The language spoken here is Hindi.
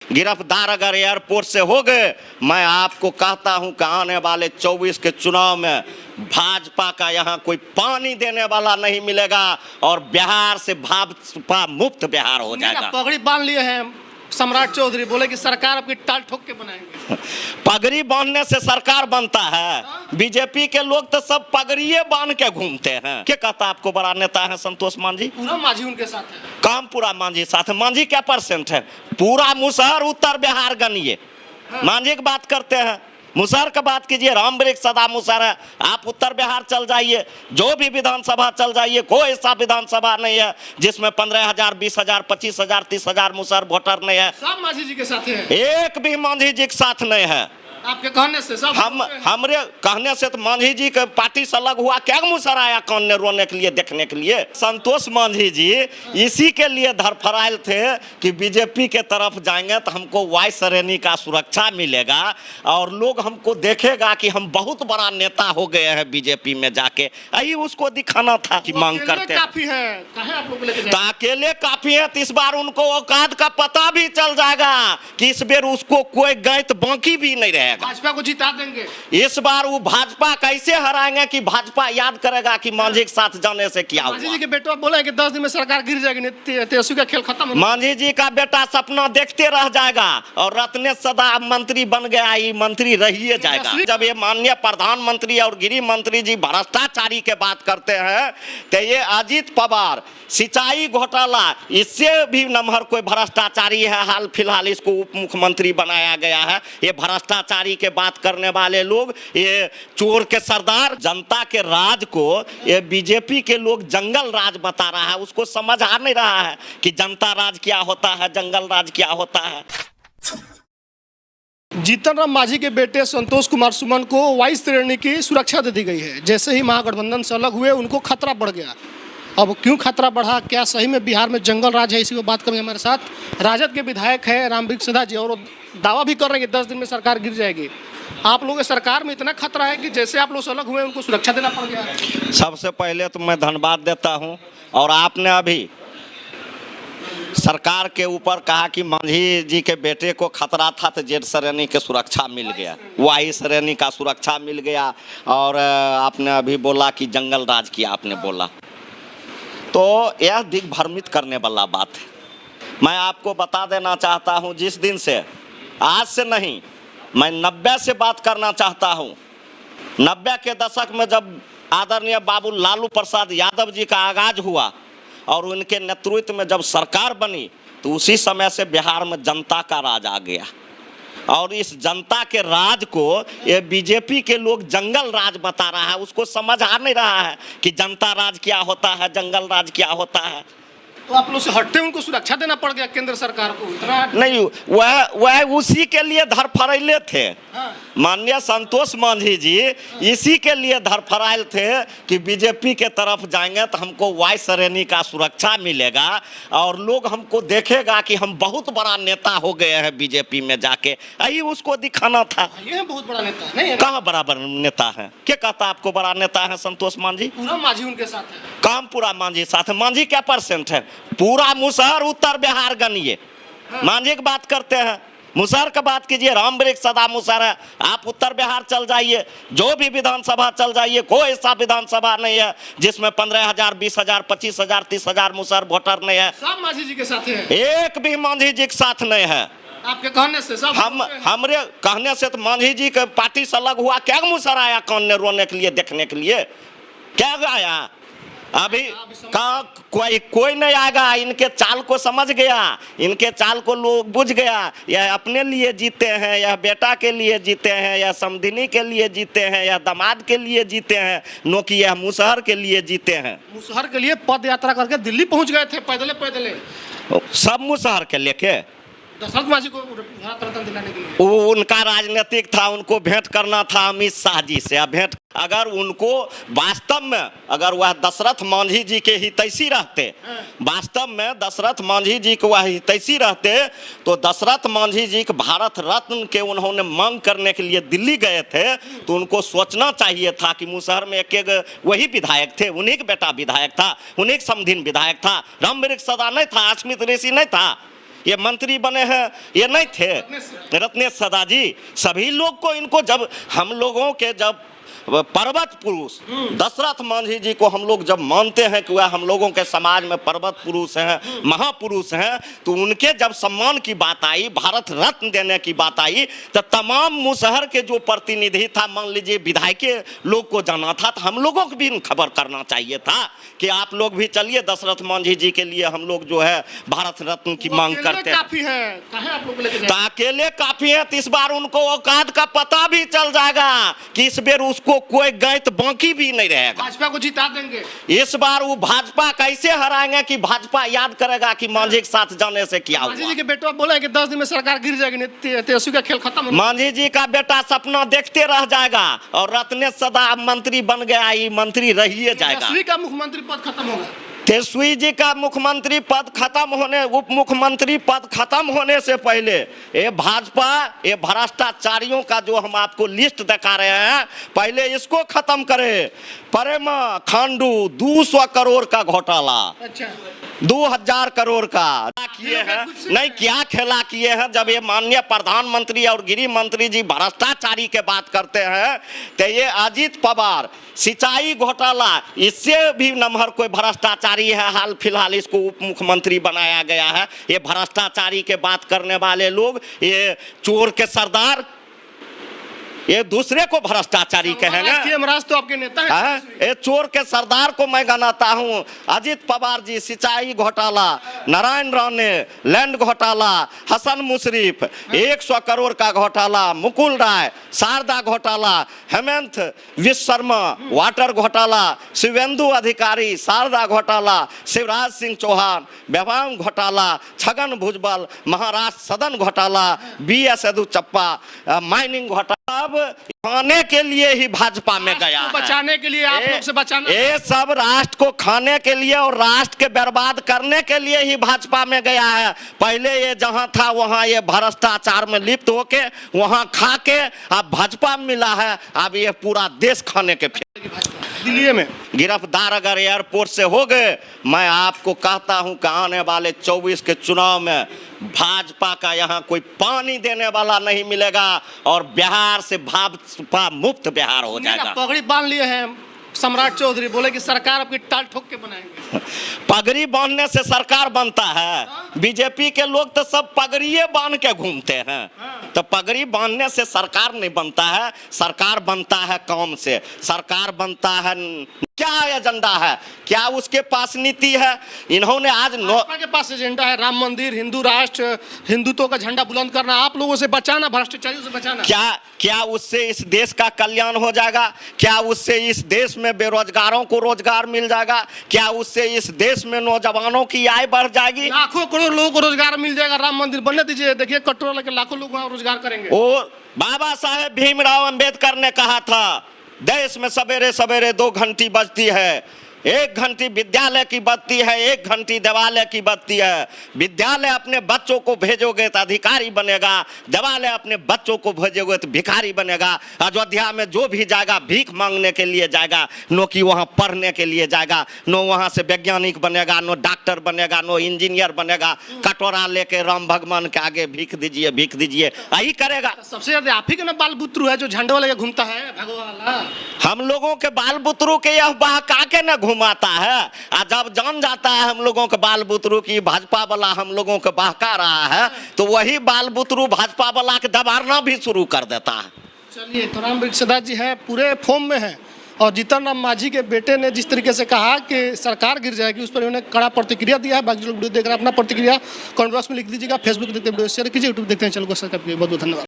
गिरफ्तार अगर एयरपोर्ट से हो गए, मैं आपको कहता हूं कि आने वाले 24 के चुनाव में भाजपा का यहाँ कोई पानी देने वाला नहीं मिलेगा और बिहार से भाजपा मुक्त बिहार हो जाएगा। पगड़ी बांध लिए हैं सम्राट चौधरी, बोले कि सरकार आपकी टाल ठोक के बनाएंगे। पगड़ी बांधने से सरकार बनता है? बीजेपी के लोग तो सब पगड़िए बांध के घूमते हैं। क्या कहता आपको बड़ा नेता है संतोष मांझी? पूरा मांझी उनके साथ है। काम पूरा मांझी साथ है। मांझी क्या परसेंट है? पूरा मुसहर उत्तर बिहार गनिए। मांझी की बात करते हैं, मुसहर का बात कीजिए। राम वृक्ष सदा मुसहर है। आप उत्तर बिहार चल जाइए, जो भी विधानसभा चल जाइए, कोई ऐसा विधानसभा नहीं है जिसमें 15,000, 20,000, 25,000, 30,000 मुसहर वोटर नहीं है। सब मांझी जी के साथ है। एक भी मांझी जी के साथ नहीं है। आपके कहने से सब हमरे कहने से तो मांझी जी के पार्टी से अलग हुआ। क्या मुसहर आया कानने रोने के लिए, देखने के लिए? संतोष मांझी जी इसी के लिए धरफराइल थे कि बीजेपी के तरफ जाएंगे तो हमको वाई श्रेणी का सुरक्षा मिलेगा और लोग हमको देखेगा कि हम बहुत बड़ा नेता हो गए हैं बीजेपी में जाके। यही उसको दिखाना था कि मांग करते हैं। काफी है, कहे आप लोग लेके तो अकेले काफी है तो इस बार उनको औकात का पता भी चल जाएगा कि इस बार उसको कोई गैत बाकी भी नहीं रहेगा। भाजपा को जिता देंगे इस बार। वो भाजपा कैसे हराएंगे कि भाजपा याद करेगा कि मांझी के साथ जाने से क्या हुआ। मांझी जी के बेटा बोले कि 10 दिन में सरकार गिर जाएगी, तेजस्वी का खेल खत्म। मांझी जी का बेटा सपना देखते रह जाएगा और रत्नेश सदा मंत्री बन गया, ये मंत्री रहिए जाएगा। जब ये माननीय प्रधानमंत्री और गृह मंत्री जी भ्रष्टाचारी के बात करते हैं तो ये अजीत पवार सिंचाई घोटाला, इससे भी नमहर कोई भ्रष्टाचारी है। हाल फिलहाल इसको उप मुख्यमंत्री बनाया गया है। ये भ्रष्टाचारी के बात करने वाले लोग, ये चोर के सरदार। जनता के राज को ये बीजेपी के लोग जंगल राज बता रहा है। उसको समझ आ नहीं रहा है कि जनता राज क्या होता है, जंगल राज क्या होता है। जीतन राम मांझी के बेटे संतोष कुमार सुमन को वाई श्रेणी की सुरक्षा दे दी गई है। जैसे ही महागठबंधन से अलग हुए उनको खतरा बढ़ गया। अब क्यों खतरा बढ़ा, क्या सही में बिहार में जंगल राज है, इसी को बात करेंगे। हमारे साथ राजद के विधायक है राम वृक्ष सदा जी, और दावा भी कर रहे हैं कि 10 दिन में सरकार गिर जाएगी। आप लोगों के सरकार में इतना खतरा है कि जैसे आप लोग से अलग हुए उनको सुरक्षा देना पड़ गया। सबसे पहले तो मैं धन्यवाद देता हूं। और आपने अभी सरकार के ऊपर कहा कि मांझी जी के बेटे को खतरा था तो जेड श्रेणी की सुरक्षा मिल गया, वाई श्रेणी का सुरक्षा मिल गया। और आपने अभी बोला कि जंगल राज किया, आपने बोला तो यह दिग्भ्रमित करने वाला बात है। मैं आपको बता देना चाहता हूं, जिस दिन से, आज से नहीं, मैं 90 से बात करना चाहता हूं। 90 के दशक में जब आदरणीय बाबू लालू प्रसाद यादव जी का आगाज हुआ और उनके नेतृत्व में जब सरकार बनी तो उसी समय से बिहार में जनता का राज आ गया। और इस जनता के राज को ये बीजेपी के लोग जंगल राज बता रहा है। उसको समझ आ नहीं रहा है कि जनता राज क्या होता है, जंगल राज क्या होता है। तो आप लोग से हटते उनको सुरक्षा देना पड़ गया केंद्र सरकार को। इतना नहीं, वह उसी के लिए धरफराइले थे। हाँ। माननीय संतोष मांझी जी इसी के लिए धरफराइल थे कि बीजेपी के तरफ जाएंगे तो हमको वाई श्रेणी का सुरक्षा मिलेगा और लोग हमको देखेगा कि हम बहुत बड़ा नेता हो गए हैं बीजेपी में जाके। यही उसको दिखाना था। ये बहुत बड़ा नेता नहीं है। कहाँ बराबर नेता है? क्या कहता आपको बड़ा नेता है संतोष मांझी? पूरा मांझी उनके साथ है। काम पूरा मांझी साथ है। मांझी क्या परसेंट है? पूरा मुसहर उत्तर बिहार गनिए। मांझी की बात करते हैं, मुसहर का बात कीजिए। राम वृक्ष सदा मुसहर है। आप उत्तर बिहार चल जाइए, जो भी विधानसभा चल जाइए, कोई ऐसा विधानसभा नहीं है जिसमें 15,000, 20,000, 25,000, 30,000 मुसहर वोटर नहीं है। सब मांझी जी के साथ है। एक भी मांझी जी के साथ नहीं है। आपके कहने से सब हमरे कहने से तो मांझी जी के पार्टी से अलग हुआ। क्या मुसहर आया कानने रोने के लिए, देखने के लिए? क्या आया? अभी कहाँ कोई नहीं आएगा। इनके चाल को समझ गया, इनके चाल को लोग बुझ गया। यह अपने लिए जीते हैं, यह बेटा के लिए जीते हैं, यह समधिनी के लिए जीते हैं, यह दामाद के लिए जीते हैं, नो कि यह मुसहर के लिए जीते हैं। मुसहर के लिए पद यात्रा करके दिल्ली पहुंच गए थे पैदले पैदले। सब मुसहर के लेके दशरथ मांझी को भारत रत्न दिलाने के लिए। वो उनका राजनीतिक था, उनको भेंट करना था अमित शाह जी से। भेंट अगर उनको वास्तव में, अगर वह दशरथ मांझी जी के हितैषी रहते, वास्तव में दशरथ मांझी जी के वह हितैषी रहते तो दशरथ मांझी जी के भारत रत्न के उन्होंने मांग करने के लिए दिल्ली गए थे तो उनको सोचना चाहिए था कि मुसहर में एक वही विधायक थे, उन्हीं का बेटा विधायक था, उन्हीं का समधिन विधायक था। राम वृक्ष सदा नहीं था, अश्मित ऋषि नहीं था। ये मंत्री बने हैं, ये नहीं थे रत्नेश सदा जी। सभी लोग को इनको जब हम लोगों के जब पर्वत पुरुष दशरथ मांझी जी को हम लोग जब मानते हैं कि वह हम लोगों के समाज में पर्वत पुरुष हैं, महापुरुष हैं, तो उनके जब सम्मान की बात आई, भारत रत्न देने की बात आई, तो तमाम मुसहर के जो प्रतिनिधि था, मान लीजिए विधायक लोग को जाना था, तो हम लोगों को भी खबर करना चाहिए था कि आप लोग भी चलिए दशरथ मांझी जी के लिए हम लोग जो है भारत रत्न की मांग करते हैं। काफी है, कहाँ आप लोग को लेके तो अकेले काफी है, तो इस बार उनको औकात का पता भी चल जाएगा कि इस बार उसको कोई गैत बाकी भी नहीं रहेगा। भाजपा को जिता देंगे इस बार वो भाजपा कैसे हराएंगे कि भाजपा याद करेगा कि मांझी के साथ जाने से क्या मांझी हुआ। जी के बेटा बोले कि 10 दिन में सरकार गिर जाएगी, तेजस्वी का खेल खत्म हो। मांझी जी का बेटा सपना देखते रह जाएगा और रत्नेश सदा मंत्री बन गया, ये मंत्री रहिए जाएगा। तेजस्वी का मुख्यमंत्री पद खत्म होगा। तेजस्वी जी का मुख्यमंत्री पद खत्म होने, उप मुख्यमंत्री पद खत्म होने से पहले ये भाजपा, ये भ्रष्टाचारियों का जो हम आपको लिस्ट दिखा रहे हैं, पहले इसको खत्म करे। प्रेमा खांडू 200 करोड़ का घोटाला, अच्छा 2000 करोड़ का किए हैं, नहीं क्या खेला किए हैं। जब ये माननीय प्रधानमंत्री और गृह मंत्री जी भ्रष्टाचारी के बात करते हैं, तो ये अजीत पवार सिंचाई घोटाला, इससे भी नमहर कोई भ्रष्टाचारी है, हाल फिलहाल इसको उप मुख्यमंत्री बनाया गया है। ये भ्रष्टाचारी के बात करने वाले लोग, ये चोर के सरदार, ये दूसरे को भ्रष्टाचारी कहेंगे। महाराज तो आपके नेता हैं। ये चोर के सरदार को मैं गनाता हूँ। अजीत पवार जी सिंचाई घोटाला, नारायण राणे लैंड घोटाला, हसन मुशरीफ 100 करोड़ का घोटाला, मुकुल राय शारदा घोटाला, हेमंत विश्व शर्मा वाटर घोटाला, शिवेंदु अधिकारी शारदा घोटाला, शिवराज सिंह चौहान व्यवहार घोटाला, छगन भुजबल महाराष्ट्र सदन घोटाला, BS येदुरप्पा माइनिंग घोटाला। अब खाने के लिए ही भाजपा में गया है, बचाने के लिए, आप लोग से बचाना। ये सब राष्ट्र को खाने के लिए और राष्ट्र के बर्बाद करने के लिए ही भाजपा में गया है। पहले ये जहां था वहां ये भ्रष्टाचार में लिप्त होके वहां खा के अब भाजपा मिला है, अब ये पूरा देश खाने के दिल्ली में गिरफ्तार अगर एयरपोर्ट से हो गए, मैं आपको कहता हूं कि आने वाले 24 के चुनाव में भाजपा का यहाँ कोई पानी देने वाला नहीं मिलेगा और बिहार से भाजपा मुक्त बिहार हो जाएगा। पगड़ी बांध लिए हैं सम्राट चौधरी, बोले कि सरकार आपकी टाल ठोक के बनाएंगे। पगड़ी बांधने से सरकार बनता है? बीजेपी के लोग तो सब पगड़िए बांध के घूमते हैं, तो पगड़ी बांधने से सरकार नहीं बनता है। सरकार बनता है काम से, सरकार बनता है क्या एजेंडा है, क्या उसके पास नीति है। इन्होंने आज भाजपा के पास एजेंडा है राम मंदिर, हिंदू राष्ट्र, हिंदुत्व का झंडा बुलंद करना, आप लोगों से बचाना, भ्रष्टाचारियों से बचाना। क्या उससे इस देश का कल्याण हो जाएगा? क्या उससे इस देश में बेरोजगारों को रोजगार मिल जाएगा? क्या उससे इस देश में नौजवानों की आय बढ़ जाएगी? लाखों करोड़ लोगों को रोजगार मिल जाएगा। राम मंदिर बनने दीजिए, देखिए कटोरा लेकर लाखों लोग वहाँ रोजगार करेंगे। और बाबा साहेब भीमराव अंबेडकर ने कहा था, देश में सवेरे सवेरे 2 घंटी बजती है, 1 घंटी विद्यालय की बजती है, 1 घंटी देवालय की बजती है। विद्यालय अपने बच्चों को भेजोगे तो अधिकारी बनेगा, देवालय अपने बच्चों को भेजोगे तो भिखारी बनेगा। अयोध्या में जो भी जाएगा भीख मांगने के लिए जाएगा, नो कि वहाँ पढ़ने के लिए जाएगा, नो वहाँ से वैज्ञानिक बनेगा, नो डॉक्टर बनेगा, नो इंजीनियर बनेगा। कटोरा लेके राम भगवान के आगे भीख दीजिए, भीख दीजिए, यही करेगा। सबसे ज्यादा आप ही का ना बाल बुतरू है जो झंडा लेके घूमता है भगवान। हम लोगों के बाल बुतरू के यह बहका के न घुमाता है, और जब जान जाता है हम लोगों के बाल बुतरू की भाजपा वाला हम लोगों को बहका रहा है, तो वही बाल बुतरू भाजपा वाला के दबाना भी शुरू कर देता है। चलिए, तो राम सदा जी हैं, पूरे फॉर्म में हैं, और जीतन राम मांझी के बेटे ने जिस तरीके से कहा कि सरकार गिर जाएगी, उस पर उन्होंने कड़ा प्रतिक्रिया दिया है। बाकी लोग वीडियो देख रहे हैं, अपना प्रतिक्रिया कमेंट बॉक्स में लिख दीजिएगा। फेसबुक देखते वीडियो शेयर कीजिए, यूट्यूब देखते हैं चैनल को सब्सक्राइब कीजिए। बहुत बहुत धन्यवाद।